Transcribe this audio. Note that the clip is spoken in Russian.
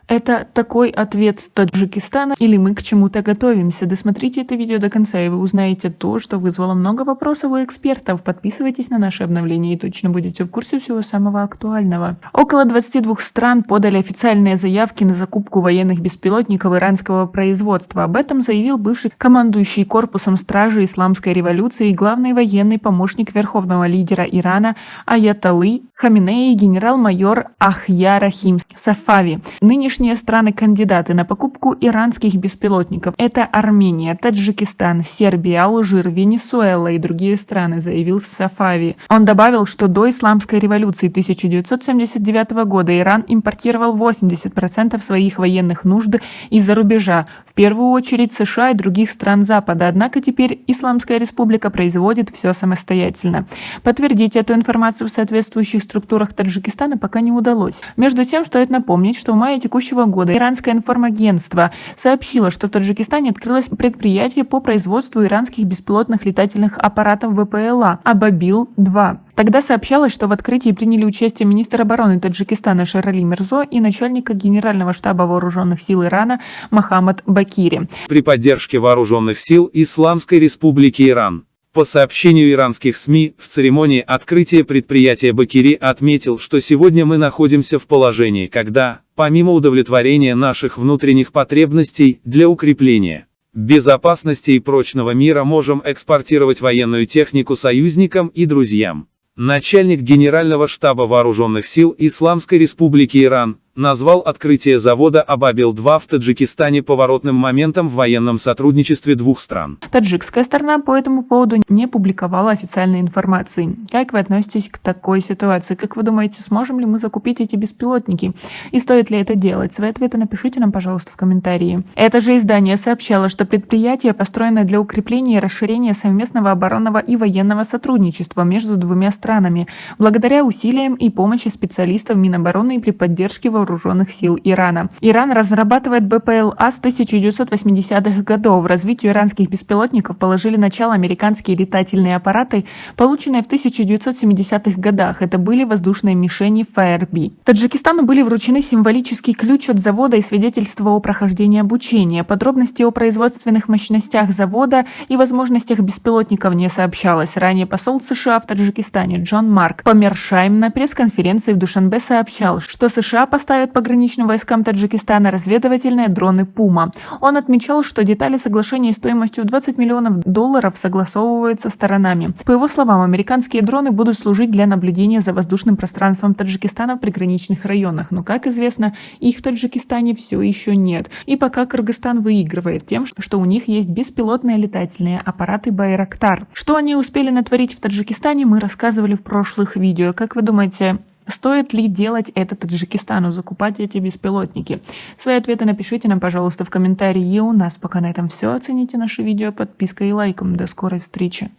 Это такой ответ с Таджикистана или мы к чему-то готовимся? Досмотрите это видео до конца, и вы узнаете то, что вызвало много вопросов у экспертов. Подписывайтесь на наши обновления и точно будете в курсе всего самого актуального. Около 22 стран подали официальные заявки на закупку военных беспилотников иранского производства. Об этом заявил бывший командующий корпусом стражи исламской революции и главный военный помощник верховного лидера Ирана Аятоллы Хаминеи генерал-майор Ахья Рахим Сафави. Нынешние страны-кандидаты на покупку иранских беспилотников – это Армения, Таджикистан, Сербия, Алжир, Венесуэла и другие страны, заявил Сафави. Он добавил, что до исламской революции 1979 года Иран импортировал 80% своих военных нужд из-за рубежа, в первую очередь США и других стран Запада, однако теперь Исламская республика производит все самостоятельно. Подтвердить эту информацию в соответствующих структурах Таджикистана пока не удалось. Между тем, стоит напомнить, что в мае текущего года иранское информагентство сообщило, что в Таджикистане открылось предприятие по производству иранских беспилотных летательных аппаратов ВПЛА «Абабил-2». Тогда сообщалось, что в открытии приняли участие министр обороны Таджикистана Шерали Мирзо и начальника Генерального штаба вооруженных сил Ирана Мохаммад Бакири. При поддержке вооруженных сил Исламской Республики Иран. По сообщению иранских СМИ, в церемонии открытия предприятия Бакири отметил, что сегодня мы находимся в положении, когда, помимо удовлетворения наших внутренних потребностей для укрепления безопасности и прочного мира, можем экспортировать военную технику союзникам и друзьям. Начальник Генерального штаба вооруженных сил Исламской Республики Иран назвал открытие завода Абабил-2 в Таджикистане поворотным моментом в военном сотрудничестве двух стран. Таджикская сторона по этому поводу не публиковала официальной информации. Как вы относитесь к такой ситуации? Как вы думаете, сможем ли мы закупить эти беспилотники? И стоит ли это делать? Свои ответы напишите нам, пожалуйста, в комментарии. Это же издание сообщало, что предприятие построено для укрепления и расширения совместного оборонного и военного сотрудничества между двумя странами, благодаря усилиям и помощи специалистов Минобороны и при поддержке вооруженных сил Ирана. Иран разрабатывает БПЛА с 1980-х годов. Развитию иранских беспилотников положили начало американские летательные аппараты, полученные в 1970-х годах. Это были воздушные мишени Fire-B. Таджикистану были вручены символический ключ от завода и свидетельство о прохождении обучения. Подробности о производственных мощностях завода и возможностях беспилотников не сообщалось. Ранее посол США в Таджикистане Джон Марк Помершайм на пресс-конференции в Душанбе сообщал, что США поставят пограничным войскам Таджикистана разведывательные дроны «Пума». Он отмечал, что детали соглашения стоимостью в $20 миллионов согласовываются сторонами. По его словам, американские дроны будут служить для наблюдения за воздушным пространством Таджикистана в приграничных районах. Но, как известно, их в Таджикистане все еще нет. И пока Кыргызстан выигрывает тем, что у них есть беспилотные летательные аппараты «Байрактар». Что они успели натворить в Таджикистане, мы рассказывали в прошлых видео. Как вы думаете, стоит ли делать это Таджикистану, закупать эти беспилотники? Свои ответы напишите нам, пожалуйста, в комментарии. И у нас пока на этом все. Оцените наше видео подпиской и лайком. До скорой встречи.